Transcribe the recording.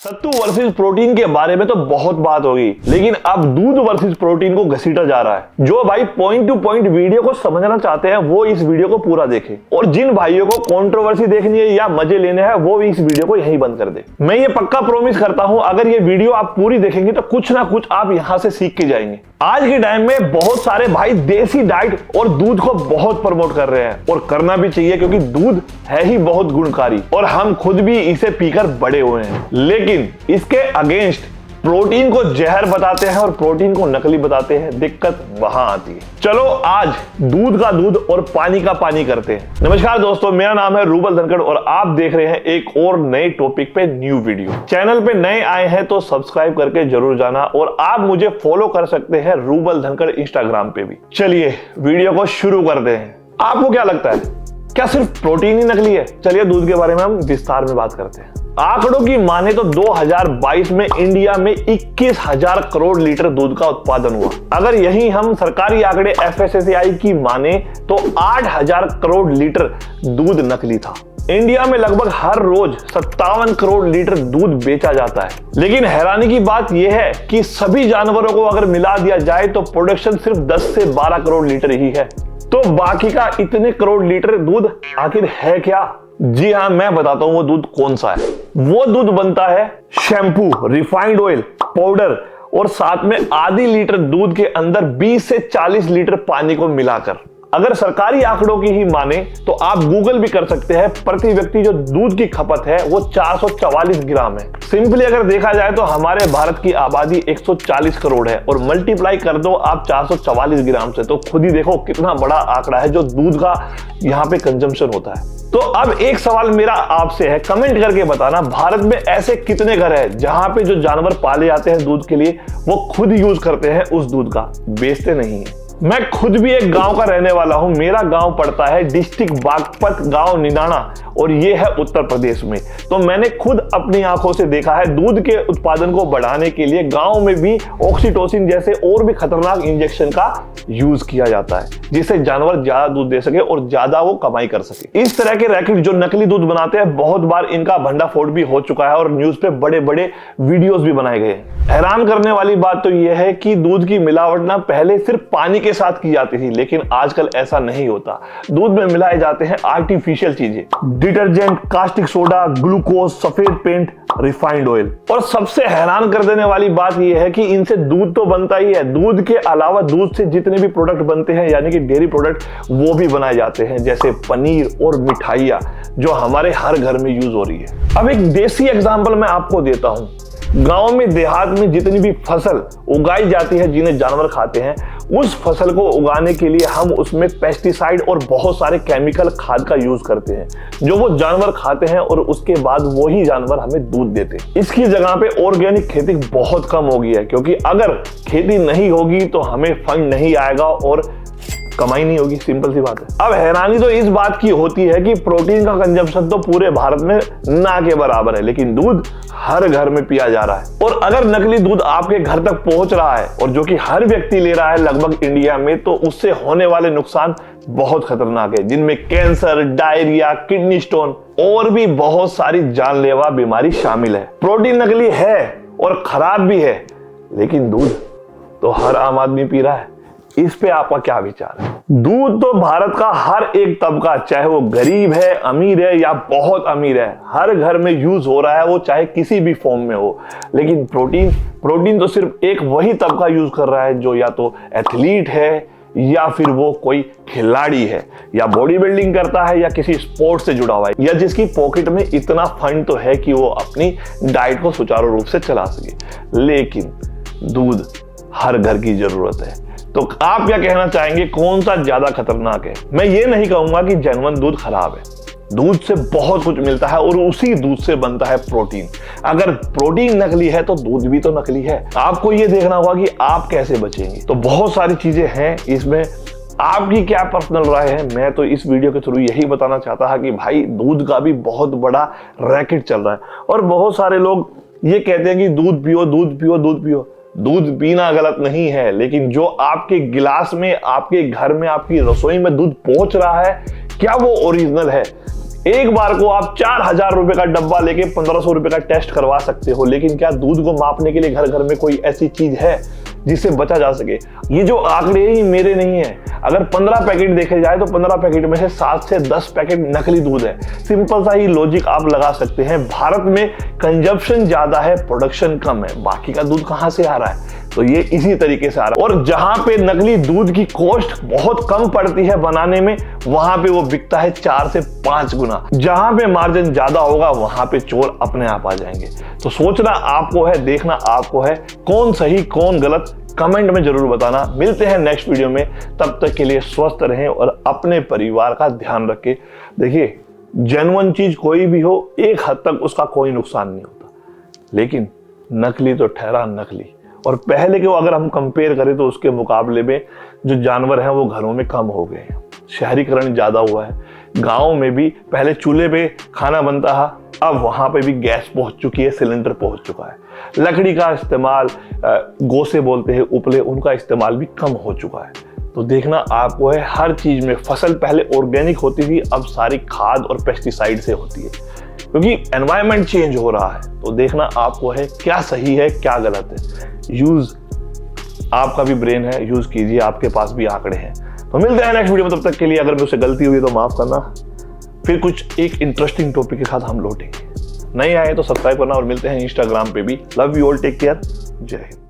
सत्तू versus protein के बारे में तो बहुत बात होगी, लेकिन अब दूध वर्सेस प्रोटीन को घसीटा जा रहा है। जो भाई पॉइंट टू पॉइंट वीडियो को समझना चाहते हैं वो इस वीडियो को पूरा देखें, और जिन भाइयों को कंट्रोवर्सी देखनी है या मजे लेने हैं वो इस वीडियो को यहीं बंद कर दे। मैं ये पक्का प्रॉमिस करता हूं, अगर ये वीडियो आप पूरी देखेंगे तो कुछ ना कुछ आप यहां से सीख के जाएंगे। आज के टाइम में बहुत सारे भाई देसी डाइट और दूध को बहुत प्रमोट कर रहे हैं, और करना भी चाहिए क्योंकि दूध है ही बहुत गुणकारी और हम खुद भी इसे पीकर बड़े हुए हैं। लेकिन इसके अगेंस्ट प्रोटीन को जहर बताते हैं और प्रोटीन को नकली बताते हैं। दिक्कत वहां आती है। चलो आज दूध का दूध और पानी का पानी करते हैं। नमस्कार दोस्तों, मेरा नाम है रूबल धनखड़ और आप देख रहे हैं एक और नए टॉपिक पे न्यू वीडियो। चैनल पे नए आए हैं तो सब्सक्राइब करके जरूर जाना, और आप मुझे फॉलो कर सकते हैं रूबल धनखड़ इंस्टाग्राम पे भी। चलिए वीडियो को शुरू करते हैं। आपको क्या लगता है, क्या सिर्फ प्रोटीन ही नकली है? चलिए दूध के बारे में हम विस्तार में बात करते हैं। आंकड़ों की माने तो 2022 में इंडिया में 21,000 करोड़ लीटर दूध का उत्पादन हुआ। अगर यही हम सरकारी आंकड़े FSSAI की माने तो 8,000 करोड़ लीटर दूध नकली था। इंडिया में लगभग हर रोज 57 करोड़ लीटर दूध बेचा जाता है। लेकिन हैरानी की बात यह है कि सभी जानवरों को अगर मिला दिया जाए तो प्रोडक्शन सिर्फ 10 से 12 करोड़ लीटर ही है। तो बाकी का इतने करोड़ लीटर दूध आखिर है क्या? जी हाँ, मैं बताता हूं वो दूध कौन सा है। वो दूध बनता है शैम्पू, रिफाइंड ऑयल, पाउडर और साथ में आधी लीटर दूध के अंदर 20 से 40 लीटर पानी को मिलाकर। अगर सरकारी आंकड़ों की ही माने तो आप गूगल भी कर सकते हैं, प्रति व्यक्ति जो दूध की खपत है वो 444 ग्राम है। सिंपली अगर देखा जाए तो हमारे भारत की आबादी 140 करोड़ है, और मल्टीप्लाई कर दो आप 444 ग्राम से, तो खुद ही देखो कितना बड़ा आंकड़ा है जो दूध का यहाँ पे कंजम्पशन होता है। तो अब एक सवाल मेरा आपसे है, कमेंट करके बताना, भारत में ऐसे कितने घर है जहां पे जो जानवर पाले जाते हैं दूध के लिए वो खुद यूज करते हैं उस दूध का, बेचते नहीं है। मैं खुद भी एक गांव का रहने वाला हूं। मेरा गांव पड़ता है डिस्ट्रिक्ट बागपत, गांव निनाणा, और ये है उत्तर प्रदेश में। तो मैंने खुद अपनी आंखों से देखा है दूध के उत्पादन को बढ़ाने के लिए गांव में भी ऑक्सीटोसिन जैसे और भी खतरनाक इंजेक्शन का यूज किया जाता है, जिससे जानवर ज्यादा दूध दे सके और ज्यादा वो कमाई कर सके। इस तरह के रैकेट जो नकली दूध बनाते हैं, बहुत बार इनका भंडाफोड़ भी हो चुका है और न्यूज पे बड़े बड़े वीडियोस भी बनाए गए हैं। हैरान करने वाली बात तो यह है कि दूध की मिलावट ना पहले सिर्फ पानी के साथ की जाती थी, लेकिन आजकल ऐसा नहीं होता। दूध में मिलाए जाते हैं आर्टिफिशियल चीजें, डिटर्जेंट, कास्टिक सोडा, ग्लूकोज, सफेद पेंट, रिफाइंड ऑयल। और सबसे हैरान कर देने वाली बात यह है कि इनसे दूध तो बनता ही है, दूध के अलावा दूध से जितने भी प्रोडक्ट बनते हैं यानी कि डेयरी प्रोडक्ट वो भी बनाए जाते हैं, जैसे पनीर और मिठाइयां जो हमारे हर घर में यूज हो रही है। अब एक देसी एग्जांपल मैं आपको देता हूं। गांव में, देहात में जितनी भी फसल उगाई जाती है जिन्हें जानवर खाते हैं, उस फसल को उगाने के लिए हम उसमें पेस्टिसाइड और बहुत सारे केमिकल खाद का यूज करते हैं जो वो जानवर खाते हैं, और उसके बाद वही जानवर हमें दूध देते हैं। इसकी जगह पे ऑर्गेनिक खेती बहुत कम हो गई है, क्योंकि अगर खेती नहीं होगी तो हमें फंड नहीं आएगा और कमाई नहीं होगी। सिंपल सी बात है। अब हैरानी तो इस बात की होती है कि प्रोटीन का कंजम्पशन तो पूरे भारत में ना के बराबर है, लेकिन दूध हर घर में पिया जा रहा है। और अगर नकली दूध आपके घर तक पहुंच रहा है, और जो कि हर व्यक्ति ले रहा है लगभग इंडिया में, तो उससे होने वाले नुकसान बहुत खतरनाक है, जिनमें कैंसर, डायरिया, किडनी स्टोन और भी बहुत सारी जानलेवा बीमारी शामिल है। प्रोटीन नकली है और खराब भी है, लेकिन दूध तो हर आम आदमी पी रहा है। इस पे आपका क्या विचार है? दूध तो भारत का हर एक तबका, चाहे वो गरीब है, अमीर है या बहुत अमीर है, हर घर में यूज हो रहा है, वो चाहे किसी भी फॉर्म में हो। लेकिन प्रोटीन तो सिर्फ एक वही तबका यूज कर रहा है जो या तो एथलीट है, या फिर वो कोई खिलाड़ी है, या बॉडी बिल्डिंग करता है, या किसी स्पोर्ट्स से जुड़ा हुआ है, या जिसकी पॉकेट में इतना फंड तो है कि वो अपनी डाइट को सुचारू रूप से चला सके। लेकिन दूध हर घर की जरूरत है। तो आप क्या कहना चाहेंगे, कौन सा ज्यादा खतरनाक है? मैं ये नहीं कहूंगा कि जेन्युइन दूध खराब है। दूध से बहुत कुछ मिलता है और उसी दूध से बनता है प्रोटीन। अगर प्रोटीन नकली है तो दूध भी तो नकली है। आपको ये देखना होगा कि आप कैसे बचेंगे। तो बहुत सारी चीजें हैं इसमें, आपकी क्या पर्सनल राय है? मैं तो इस वीडियो के थ्रू यही बताना चाहता था कि भाई दूध का भी बहुत बड़ा रैकेट चल रहा है, और बहुत सारे लोग ये कहते हैं कि दूध पियो, दूध पियो, दूध पियो। दूध पीना गलत नहीं है, लेकिन जो आपके गिलास में, आपके घर में, आपकी रसोई में दूध पहुंच रहा है, क्या वो ओरिजिनल है? एक बार को आप 4000 रुपए का डब्बा लेके 1500 रुपए का टेस्ट करवा सकते हो, लेकिन क्या दूध को मापने के लिए घर घर में कोई ऐसी चीज है जिससे बचा जा सके? ये जो आंकड़े ही मेरे नहीं है। अगर 15 पैकेट देखे जाए तो 15 पैकेट में से 7 से 10 पैकेट नकली दूध है। सिंपल सा ही लॉजिक आप लगा सकते हैं। भारत में कंजप्शन ज्यादा है, प्रोडक्शन कम है, बाकी का दूध कहां से आ रहा है? तो ये इसी तरीके से आ रहा है। और जहां पे नकली दूध की कॉस्ट बहुत कम पड़ती है बनाने में, वहां पे वो बिकता है 4 से 5 गुना। जहां पे मार्जिन ज्यादा होगा वहां पे चोर अपने आप आ जाएंगे। तो सोचना आपको है, देखना आपको है, कौन सही कौन गलत कमेंट में जरूर बताना। मिलते हैं नेक्स्ट वीडियो में, तब तक के लिए स्वस्थ रहें और अपने परिवार का ध्यान रखें। देखिए, जेन्युइन चीज कोई भी हो, एक हद तक उसका कोई नुकसान नहीं होता, लेकिन नकली तो ठहरा नकली। और पहले के अगर हम कंपेयर करें तो उसके मुकाबले में जो जानवर हैं वो घरों में कम हो गए हैं। शहरीकरण ज्यादा हुआ है। गांव में भी पहले चूल्हे पे खाना बनता था, अब वहां पे भी गैस पहुंच चुकी है, सिलेंडर पहुंच चुका है। लकड़ी का इस्तेमाल, गोसे बोलते हैं उपले, उनका इस्तेमाल भी कम हो चुका है। तो देखना आपको है, हर चीज में फसल पहले ऑर्गेनिक होती थी, अब सारी खाद और पेस्टिसाइड से होती है, क्योंकि एनवायरनमेंट चेंज हो रहा है। तो देखना आपको है क्या सही है क्या गलत है। यूज आपका भी ब्रेन है, यूज कीजिए, आपके पास भी आंकड़े हैं। तो मिलते हैं नेक्स्ट वीडियो में, तब तक के लिए अगर मुझसे गलती हुई तो माफ करना। फिर कुछ एक इंटरेस्टिंग टॉपिक के साथ हम लौटेंगे। नहीं आए तो सब्सक्राइब करना और मिलते हैं इंस्टाग्राम पे भी। Love you all, take care, जय हिंद।